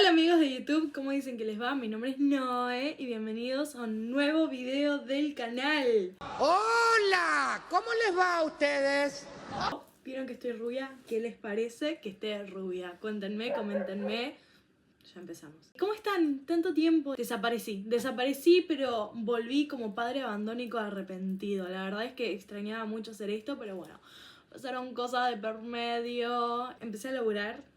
Hola amigos de YouTube, ¿cómo dicen que les va? Mi nombre es Noé y bienvenidos a un nuevo video del canal. ¡Hola! ¿Cómo les va a ustedes? ¿Vieron que estoy rubia? ¿Qué les parece que esté rubia? Cuéntenme, coméntenme. Ya empezamos. ¿Cómo están? Tanto tiempo. Desaparecí, pero volví como padre abandónico arrepentido. La verdad es que extrañaba mucho hacer esto, pero bueno, pasaron cosas de por medio. Empecé a laburar.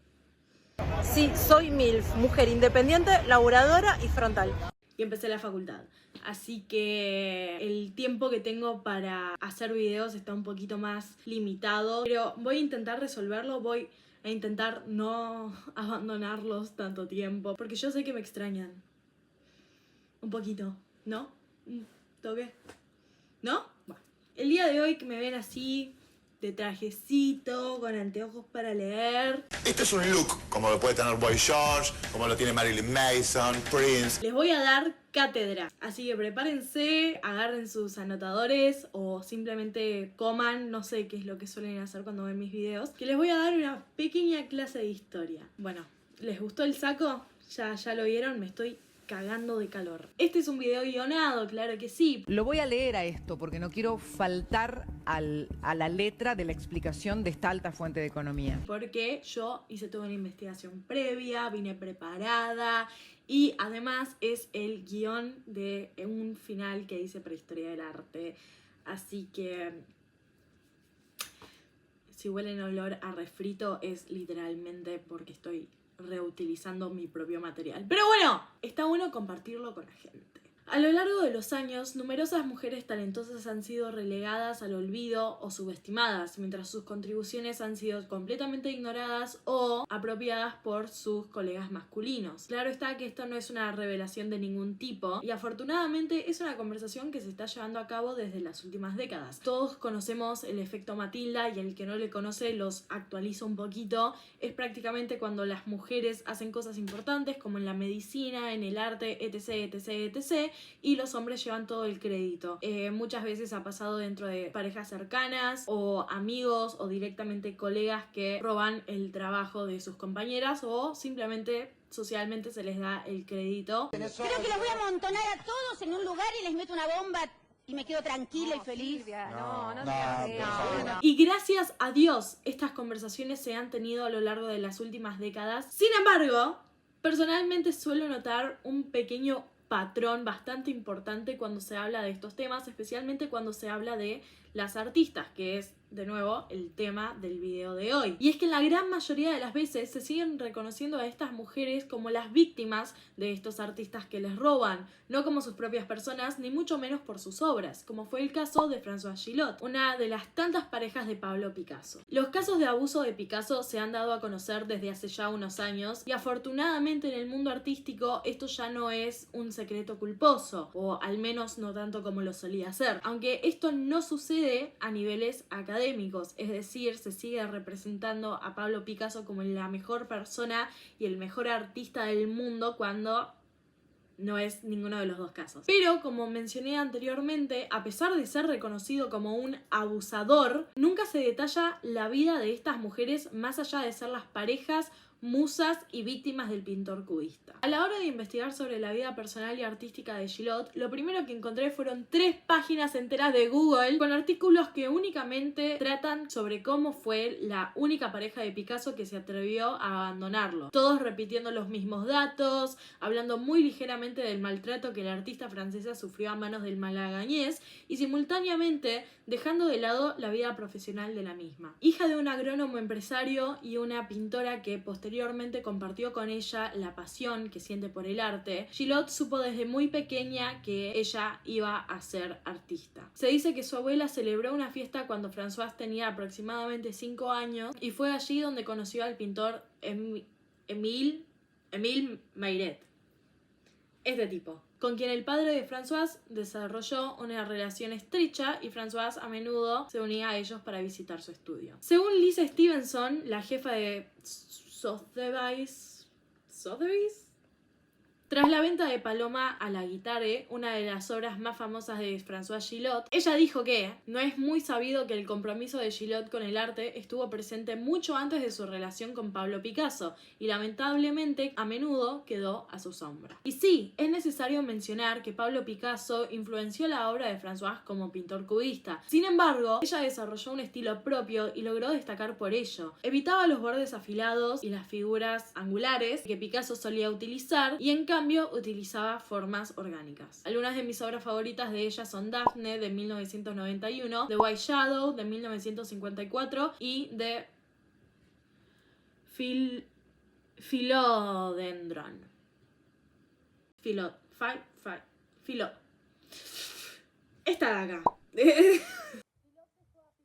Sí, soy MILF, mujer independiente, laburadora y frontal. Y empecé la facultad. Así que el tiempo que tengo para hacer videos está un poquito más limitado. Pero voy a intentar resolverlo, voy a intentar no abandonarlos tanto tiempo. Porque yo sé que me extrañan. Un poquito, ¿no? Un toque. ¿No? Bueno. El día de hoy que me ven así, de trajecito, con anteojos para leer. Este es un look, como lo puede tener Boy George, como lo tiene Marilyn Manson, Prince. Les voy a dar cátedra, así que prepárense, agarren sus anotadores o simplemente coman, no sé qué es lo que suelen hacer cuando ven mis videos, que les voy a dar una pequeña clase de historia. Bueno, ¿les gustó el saco? Ya lo vieron, me estoy cagando de calor. Este es un video guionado, claro que sí. Lo voy a leer a esto porque no quiero faltar a la letra de la explicación de esta alta fuente de economía. Porque yo hice toda una investigación previa, vine preparada y además es el guión de un final que hice para Historia del Arte. Así que si huelen olor a refrito es literalmente porque estoy reutilizando mi propio material. Pero bueno, está bueno compartirlo con la gente. A lo largo de los años, numerosas mujeres talentosas han sido relegadas al olvido o subestimadas, mientras sus contribuciones han sido completamente ignoradas o apropiadas por sus colegas masculinos. Claro está que esto no es una revelación de ningún tipo y afortunadamente es una conversación que se está llevando a cabo desde las últimas décadas. Todos conocemos el efecto Matilda y el que no le conoce los actualizo un poquito. Es prácticamente cuando las mujeres hacen cosas importantes como en la medicina, en el arte, etc, etc, etc. Y los hombres llevan todo el crédito. Muchas veces ha pasado dentro de parejas cercanas o amigos o directamente colegas que roban el trabajo de sus compañeras o simplemente socialmente se les da el crédito. Creo que los voy a amontonar a todos en un lugar y les meto una bomba y me quedo tranquila y feliz. Y gracias a Dios estas conversaciones se han tenido a lo largo de las últimas décadas. Sin embargo, personalmente suelo notar un pequeño patrón bastante importante cuando se habla de estos temas, especialmente cuando se habla de las artistas, que es de nuevo el tema del video de hoy. Y es que en la gran mayoría de las veces se siguen reconociendo a estas mujeres como las víctimas de estos artistas que les roban, no como sus propias personas, ni mucho menos por sus obras, como fue el caso de Françoise Gillot, una de las tantas parejas de Pablo Picasso. Los casos de abuso de Picasso se han dado a conocer desde hace ya unos años y afortunadamente en el mundo artístico esto ya no es un secreto culposo, o al menos no tanto como lo solía ser, aunque esto no sucede a niveles académicos, es decir, se sigue representando a Pablo Picasso como la mejor persona y el mejor artista del mundo cuando no es ninguno de los dos casos. Pero, como mencioné anteriormente, a pesar de ser reconocido como un abusador, nunca se detalla la vida de estas mujeres más allá de ser las parejas, musas y víctimas del pintor cubista. A la hora de investigar sobre la vida personal y artística de Gillot, lo primero que encontré fueron 3 páginas enteras de Google con artículos que únicamente tratan sobre cómo fue la única pareja de Picasso que se atrevió a abandonarlo. Todos repitiendo los mismos datos, hablando muy ligeramente del maltrato que la artista francesa sufrió a manos del malagañés y simultáneamente dejando de lado la vida profesional de la misma. Hija de un agrónomo empresario y una pintora que posteriormente compartió con ella la pasión que siente por el arte, Gillot supo desde muy pequeña que ella iba a ser artista. Se dice que su abuela celebró una fiesta cuando Françoise tenía aproximadamente 5 años y fue allí donde conoció al pintor Émile Mayret. Este tipo, con quien el padre de Françoise desarrolló una relación estrecha y Françoise a menudo se unía a ellos para visitar su estudio. Según Lisa Stevenson, la jefa de Sotheby's, Tras la venta de Paloma a la Guitare, una de las obras más famosas de Françoise Gillot, ella dijo que no es muy sabido que el compromiso de Gillot con el arte estuvo presente mucho antes de su relación con Pablo Picasso y lamentablemente a menudo quedó a su sombra. Y sí, es necesario mencionar que Pablo Picasso influenció la obra de Françoise como pintor cubista. Sin embargo, ella desarrolló un estilo propio y logró destacar por ello. Evitaba los bordes afilados y las figuras angulares que Picasso solía utilizar y en cambio utilizaba formas orgánicas. Algunas de mis obras favoritas de ella son Daphne de 1991, The White Shadow de 1954 y The Philodendron. Esta de acá.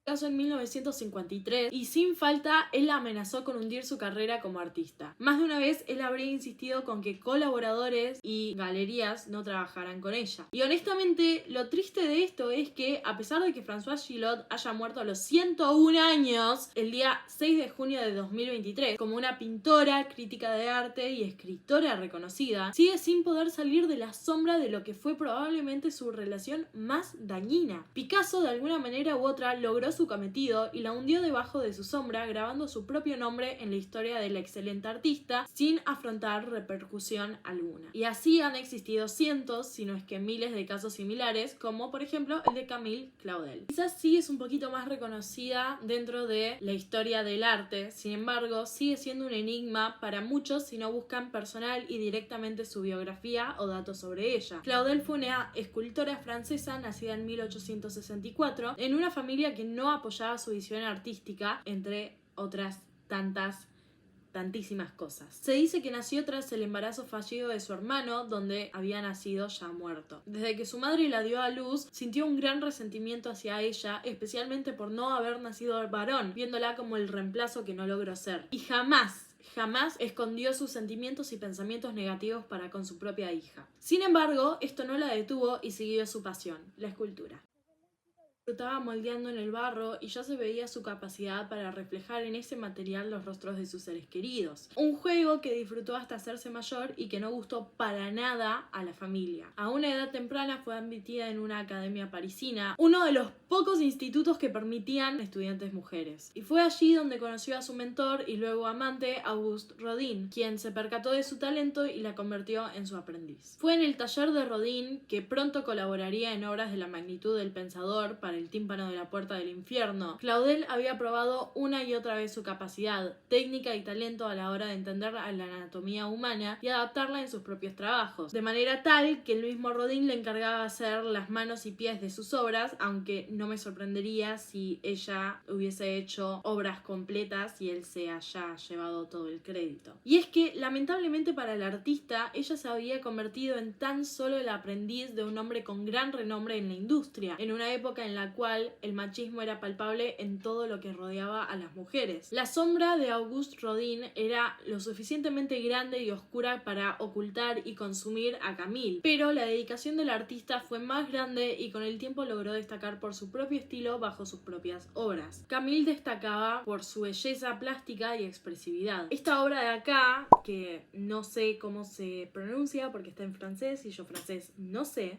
Caso en 1953 y sin falta él la amenazó con hundir su carrera como artista. Más de una vez él habría insistido con que colaboradores y galerías no trabajaran con ella. Y honestamente lo triste de esto es que a pesar de que Françoise Gillot haya muerto a los 101 años el día 6 de junio de 2023 como una pintora, crítica de arte y escritora reconocida, sigue sin poder salir de la sombra de lo que fue probablemente su relación más dañina. Picasso de alguna manera u otra logró su cometido y la hundió debajo de su sombra, grabando su propio nombre en la historia de la excelente artista sin afrontar repercusión alguna. Y así han existido cientos, si no es que miles de casos similares, como por ejemplo el de Camille Claudel. Quizás sí es un poquito más reconocida dentro de la historia del arte, sin embargo sigue siendo un enigma para muchos si no buscan personal y directamente su biografía o datos sobre ella. Claudel fue una escultora francesa nacida en 1864 en una familia que no apoyaba su visión artística, entre otras tantísimas cosas. Se dice que nació tras el embarazo fallido de su hermano, donde había nacido ya muerto. Desde que su madre la dio a luz, sintió un gran resentimiento hacia ella, especialmente por no haber nacido varón, viéndola como el reemplazo que no logró ser. Y jamás escondió sus sentimientos y pensamientos negativos para con su propia hija. Sin embargo, esto no la detuvo y siguió su pasión, la escultura. Estaba moldeando en el barro y ya se veía su capacidad para reflejar en ese material los rostros de sus seres queridos. Un juego que disfrutó hasta hacerse mayor y que no gustó para nada a la familia. A una edad temprana fue admitida en una academia parisina, uno de los pocos institutos que permitían estudiantes mujeres. Y fue allí donde conoció a su mentor y luego amante, Auguste Rodin, quien se percató de su talento y la convirtió en su aprendiz. Fue en el taller de Rodin que pronto colaboraría en obras de la magnitud del Pensador para el tímpano de la Puerta del Infierno. Claudel había probado una y otra vez su capacidad, técnica y talento a la hora de entender a la anatomía humana y adaptarla en sus propios trabajos, de manera tal que el mismo Rodin le encargaba hacer las manos y pies de sus obras, aunque no me sorprendería si ella hubiese hecho obras completas y él se haya llevado todo el crédito. Y es que, lamentablemente para el artista, ella se había convertido en tan solo el aprendiz de un hombre con gran renombre en la industria, en una época en la cual el machismo era palpable en todo lo que rodeaba a las mujeres. La sombra de Auguste Rodin era lo suficientemente grande y oscura para ocultar y consumir a Camille, pero la dedicación del artista fue más grande y con el tiempo logró destacar por su propio estilo bajo sus propias obras. Camille destacaba por su belleza plástica y expresividad. Esta obra de acá, que no sé cómo se pronuncia porque está en francés y yo francés no sé,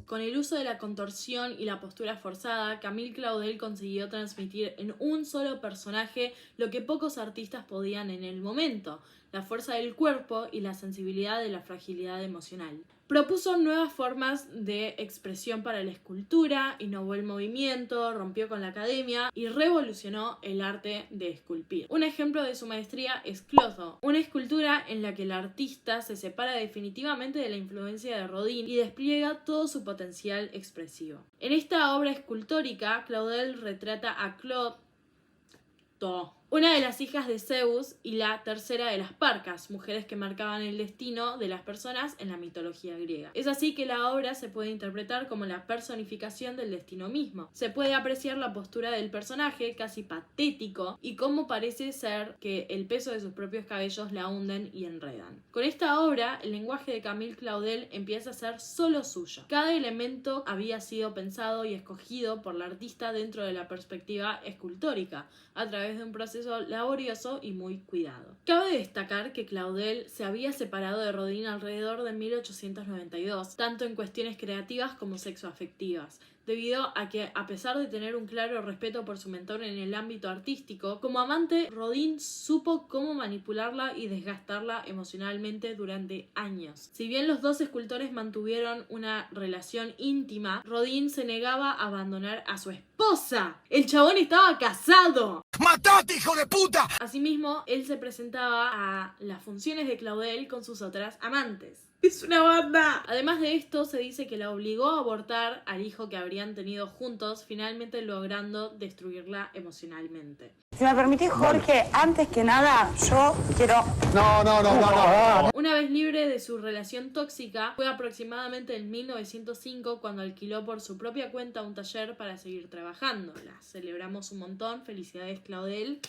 con el uso de la contorsión y la postura forzada, Camille Claudel consiguió transmitir en un solo personaje lo que pocos artistas podían en el momento: la fuerza del cuerpo y la sensibilidad de la fragilidad emocional. Propuso nuevas formas de expresión para la escultura, innovó el movimiento, rompió con la academia y revolucionó el arte de esculpir. Un ejemplo de su maestría es Clotho, una escultura en la que el artista se separa definitivamente de la influencia de Rodin y despliega todo su potencial expresivo. En esta obra escultórica, Claudel retrata a Clotho una de las hijas de Zeus y la tercera de las Parcas, mujeres que marcaban el destino de las personas en la mitología griega. Es así que la obra se puede interpretar como la personificación del destino mismo. Se puede apreciar la postura del personaje, casi patético, y cómo parece ser que el peso de sus propios cabellos la hunden y enredan. Con esta obra, el lenguaje de Camille Claudel empieza a ser solo suyo. Cada elemento había sido pensado y escogido por la artista dentro de la perspectiva escultórica, a través de un proceso laborioso y muy cuidado. Cabe destacar que Claudel se había separado de Rodin alrededor de 1892, tanto en cuestiones creativas como sexoafectivas, debido a que, a pesar de tener un claro respeto por su mentor en el ámbito artístico, como amante, Rodin supo cómo manipularla y desgastarla emocionalmente durante años. Si bien los dos escultores mantuvieron una relación íntima, Rodin se negaba a abandonar a su esposa. ¡El chabón estaba casado! ¡Matate, hijo de puta! Asimismo, él se presentaba a las funciones de Claudel con sus otras amantes. ¡Es una banda! Además de esto, se dice que la obligó a abortar al hijo que habrían tenido juntos, finalmente logrando destruirla emocionalmente. Si me permitís, Jorge, antes que nada, yo quiero... No. Una vez libre de su relación tóxica, fue aproximadamente en 1905 cuando alquiló por su propia cuenta un taller para seguir trabajando. La celebramos un montón. Felicidades, Claudel.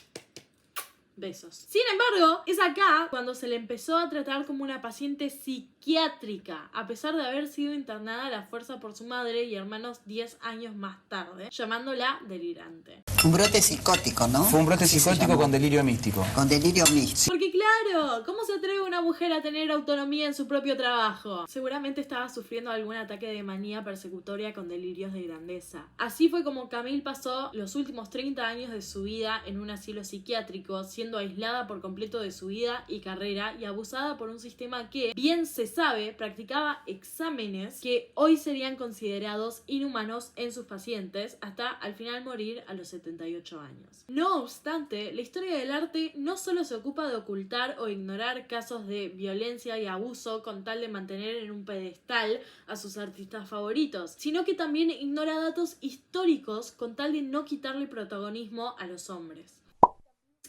Besos. Sin embargo, es acá cuando se le empezó a tratar como una paciente psiquiátrica, a pesar de haber sido internada a la fuerza por su madre y hermanos 10 años más tarde, llamándola delirante. Un brote psicótico, ¿no? Fue un brote psicótico con delirio místico. Con delirio místico. Porque claro, ¿cómo se atreve una mujer a tener autonomía en su propio trabajo? Seguramente estaba sufriendo algún ataque de manía persecutoria con delirios de grandeza. Así fue como Camille pasó los últimos 30 años de su vida en un asilo psiquiátrico, siendo aislada por completo de su vida y carrera y abusada por un sistema que, bien se sabe, practicaba exámenes que hoy serían considerados inhumanos en sus pacientes hasta al final morir a los 78 años. No obstante, la historia del arte no solo se ocupa de ocultar o ignorar casos de violencia y abuso con tal de mantener en un pedestal a sus artistas favoritos, sino que también ignora datos históricos con tal de no quitarle protagonismo a los hombres.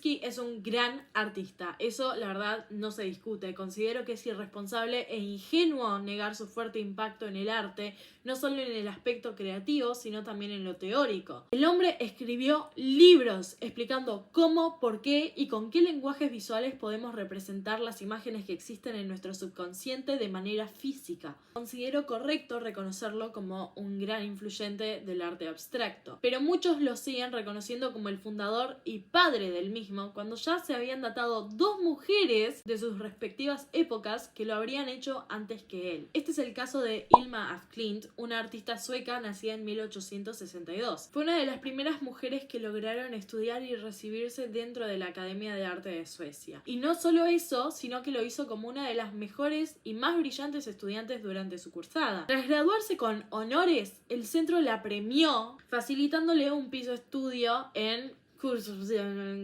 Es un gran artista, eso la verdad no se discute. Considero que es irresponsable e ingenuo negar su fuerte impacto en el arte, no solo en el aspecto creativo, sino también en lo teórico. El hombre escribió libros explicando cómo, por qué y con qué lenguajes visuales podemos representar las imágenes que existen en nuestro subconsciente de manera física. Considero correcto reconocerlo como un gran influyente del arte abstracto, pero muchos lo siguen reconociendo como el fundador y padre del mismo, cuando ya se habían datado dos mujeres de sus respectivas épocas que lo habrían hecho antes que él. Este es el caso de Hilma af Klint, una artista sueca nacida en 1862. Fue una de las primeras mujeres que lograron estudiar y recibirse dentro de la Academia de Arte de Suecia. Y no solo eso, sino que lo hizo como una de las mejores y más brillantes estudiantes durante su cursada. Tras graduarse con honores, el centro la premió, facilitándole un piso estudio en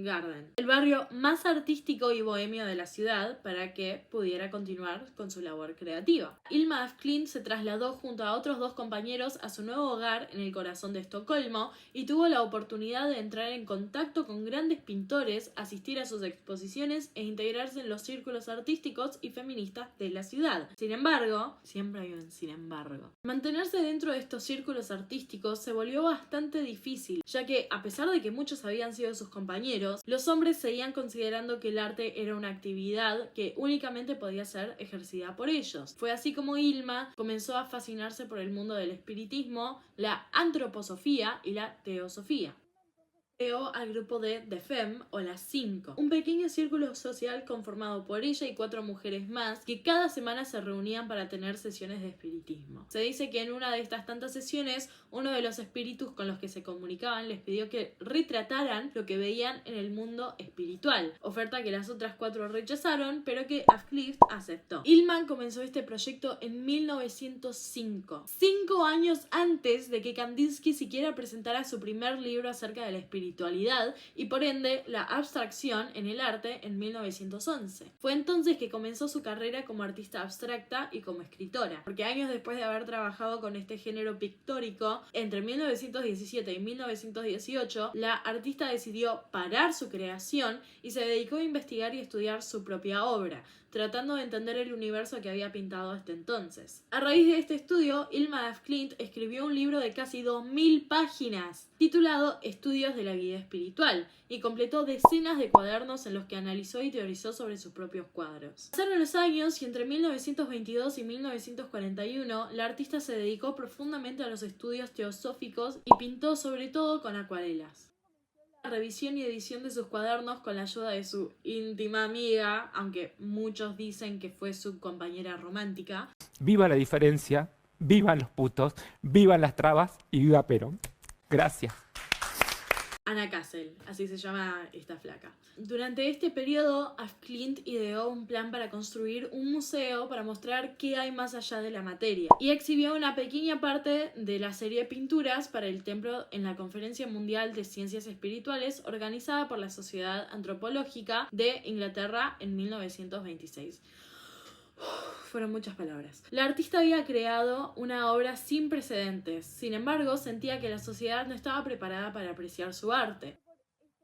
Garden, el barrio más artístico y bohemio de la ciudad, para que pudiera continuar con su labor creativa. Hilma af Klint se trasladó junto a otros dos compañeros a su nuevo hogar en el corazón de Estocolmo y tuvo la oportunidad de entrar en contacto con grandes pintores, asistir a sus exposiciones e integrarse en los círculos artísticos y feministas de la ciudad. Sin embargo, siempre hay un sin embargo, mantenerse dentro de estos círculos artísticos se volvió bastante difícil, ya que a pesar de que muchos habían sido sus compañeros, los hombres seguían considerando que el arte era una actividad que únicamente podía ser ejercida por ellos. Fue así como Hilma comenzó a fascinarse por el mundo del espiritismo, la antroposofía y la teosofía. Creó al grupo de The Femme o las 5, un pequeño círculo social conformado por ella y 4 mujeres más que cada semana se reunían para tener sesiones de espiritismo. Se dice que en una de estas tantas sesiones, uno de los espíritus con los que se comunicaban les pidió que retrataran lo que veían en el mundo espiritual, oferta que las otras 4 rechazaron, pero que af Klint aceptó. Hilma comenzó este proyecto en 1905, 5 años antes de que Kandinsky siquiera presentara su primer libro acerca del espiritismo. espiritualidad y por ende la abstracción en el arte en 1911. Fue entonces que comenzó su carrera como artista abstracta y como escritora, porque años después de haber trabajado con este género pictórico, entre 1917 y 1918, la artista decidió parar su creación y se dedicó a investigar y estudiar su propia obra, tratando de entender el universo que había pintado hasta entonces. A raíz de este estudio, Hilma af Klint escribió un libro de casi 2000 páginas, titulado Estudios de la vida espiritual, y completó decenas de cuadernos en los que analizó y teorizó sobre sus propios cuadros. Pasaron los años y entre 1922 y 1941, la artista se dedicó profundamente a los estudios teosóficos y pintó sobre todo con acuarelas. Revisión y edición de sus cuadernos con la ayuda de su íntima amiga, aunque muchos dicen que fue su compañera romántica. Viva la diferencia, vivan los putos, vivan las trabas y viva Perón. Gracias. Anna Cassel, así se llama esta flaca. Durante este periodo, af Klint ideó un plan para construir un museo para mostrar qué hay más allá de la materia, y exhibió una pequeña parte de la serie de pinturas para el templo en la Conferencia Mundial de Ciencias Espirituales organizada por la Sociedad Antropológica de Inglaterra en 1926. Fueron muchas palabras. La artista había creado una obra sin precedentes, sin embargo sentía que la sociedad no estaba preparada para apreciar su arte.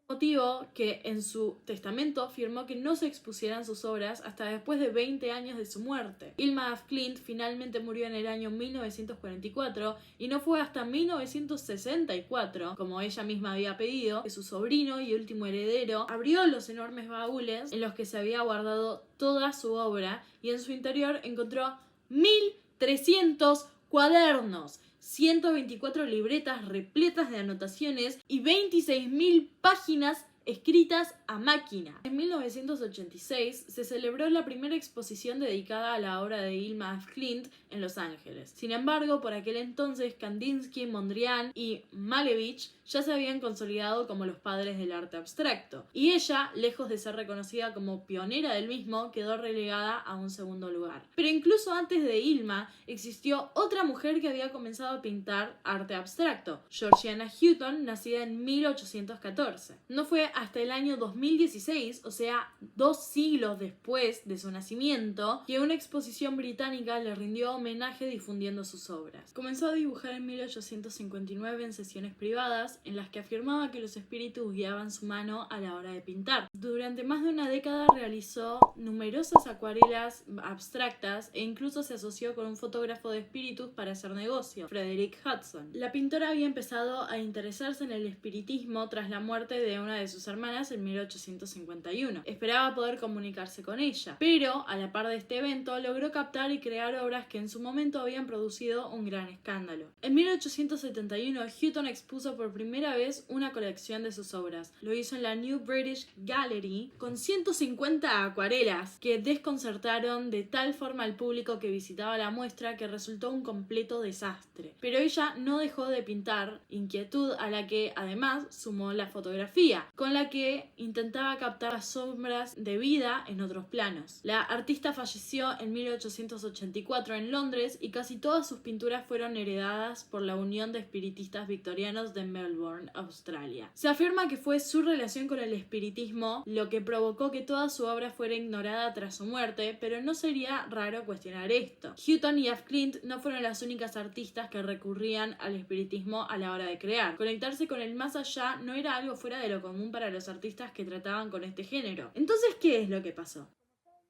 Motivo que en su testamento afirmó que no se expusieran sus obras hasta después de 20 años de su muerte. Hilma af Klint finalmente murió en el año 1944 y no fue hasta 1964, como ella misma había pedido, que su sobrino y último heredero abrió los enormes baúles en los que se había guardado toda su obra y en su interior encontró 1300 cuadernos, 124 libretas repletas de anotaciones y 26.000 páginas escritas a máquina. En 1986 se celebró la primera exposición dedicada a la obra de Hilma af Klint en Los Ángeles. Sin embargo, por aquel entonces Kandinsky, Mondrian y Malevich ya se habían consolidado como los padres del arte abstracto, y ella, lejos de ser reconocida como pionera del mismo, quedó relegada a un segundo lugar. Pero incluso antes de Hilma existió otra mujer que había comenzado a pintar arte abstracto, Georgiana Houghton, nacida en 1814. No fue hasta el año 2016, o sea, 2 siglos después de su nacimiento, que una exposición británica le rindió homenaje difundiendo sus obras. Comenzó a dibujar en 1859 en sesiones privadas, en las que afirmaba que los espíritus guiaban su mano a la hora de pintar. Durante más de una década realizó numerosas acuarelas abstractas e incluso se asoció con un fotógrafo de espíritus para hacer negocio, Frederick Hudson. La pintora había empezado a interesarse en el espiritismo tras la muerte de una de sus hermanas en 1851. Esperaba poder comunicarse con ella, pero a la par de este evento logró captar y crear obras que en su momento habían producido un gran escándalo. En 1871 Houghton expuso por primera vez una colección de sus obras. Lo hizo en la New British Gallery con 150 acuarelas que desconcertaron de tal forma al público que visitaba la muestra que resultó un completo desastre. Pero ella no dejó de pintar, inquietud a la que además sumó la fotografía, con la que intentaba captar las sombras de vida en otros planos. La artista falleció en 1884 en Londres y casi todas sus pinturas fueron heredadas por la Unión de Espiritistas Victorianos de Melbourne, Australia. Se afirma que fue su relación con el espiritismo lo que provocó que toda su obra fuera ignorada tras su muerte, pero no sería raro cuestionar esto. Houghton y af Klint no fueron las únicas artistas que recurrían al espiritismo a la hora de crear. Conectarse con el más allá no era algo fuera de lo común para los artistas que trataban con este género. Entonces, ¿qué es lo que pasó?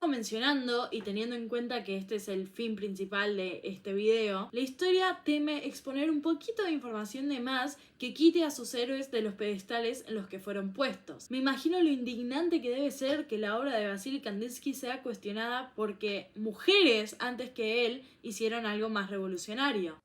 Mencionando y teniendo en cuenta que este es el fin principal de este video, la historia teme exponer un poquito de información de más que quite a sus héroes de los pedestales en los que fueron puestos. Me imagino lo indignante que debe ser que la obra de Vasily Kandinsky sea cuestionada porque mujeres antes que él hicieron algo más revolucionario.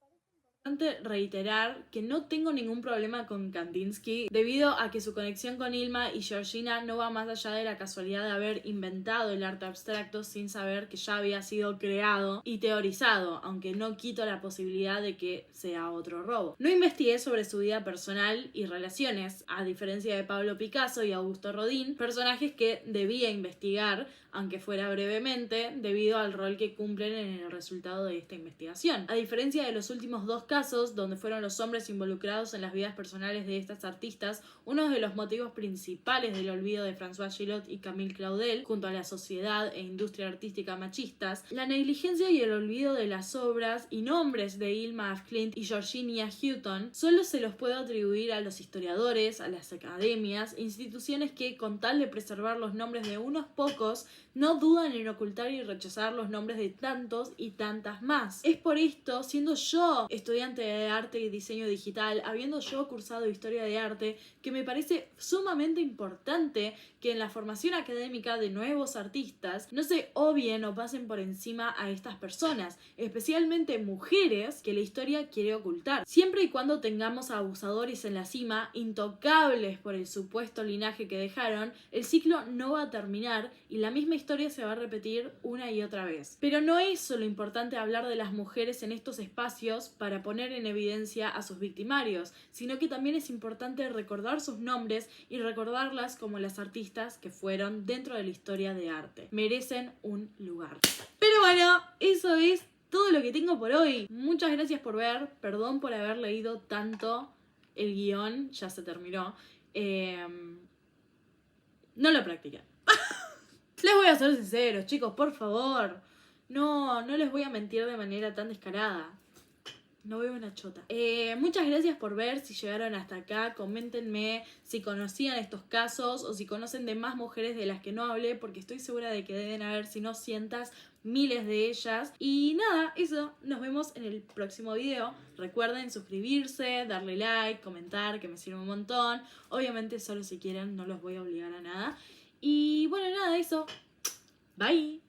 Reiterar que no tengo ningún problema con Kandinsky debido a que su conexión con Hilma y Georgina no va más allá de la casualidad de haber inventado el arte abstracto sin saber que ya había sido creado y teorizado, aunque no quito la posibilidad de que sea otro robo. No investigué sobre su vida personal y relaciones, a diferencia de Pablo Picasso y Augusto Rodin, personajes que debía investigar, aunque fuera brevemente, debido al rol que cumplen en el resultado de esta investigación. A diferencia de los últimos dos casos, casos, donde fueron los hombres involucrados en las vidas personales de estas artistas, uno de los motivos principales del olvido de François Gillot y Camille Claudel, junto a la sociedad e industria artística machistas, la negligencia y el olvido de las obras y nombres de Hilma af Klint y Georgina Houghton solo se los puede atribuir a los historiadores, a las academias, instituciones que, con tal de preservar los nombres de unos pocos, no dudan en ocultar y rechazar los nombres de tantos y tantas más. Es por esto, siendo yo estudiante de arte y diseño digital, habiendo yo cursado historia de arte, que me parece sumamente importante que en la formación académica de nuevos artistas no se obvien o pasen por encima a estas personas, especialmente mujeres que la historia quiere ocultar. Siempre y cuando tengamos a abusadores en la cima, intocables por el supuesto linaje que dejaron, el ciclo no va a terminar y la misma historia se va a repetir una y otra vez. Pero no es solo importante hablar de las mujeres en estos espacios para poner en evidencia a sus victimarios, sino que también es importante recordar sus nombres y recordarlas como las artistas que fueron dentro de la historia de arte. Merecen un lugar. Pero bueno, eso es todo lo que tengo por hoy. Muchas gracias por ver, perdón por haber leído tanto el guión, ya se terminó. No lo practiqué. Les voy a ser sinceros, chicos, por favor. No les voy a mentir de manera tan descarada. No veo una chota. Muchas gracias por ver. Si llegaron hasta acá, coméntenme si conocían estos casos o si conocen de más mujeres de las que no hablé, porque estoy segura de que deben haber, si no cientos, miles de ellas. Y nada, eso. Nos vemos en el próximo video. Recuerden suscribirse, darle like, comentar, que me sirve un montón. Obviamente solo si quieren, no los voy a obligar a nada. Y bueno, nada, eso. Bye.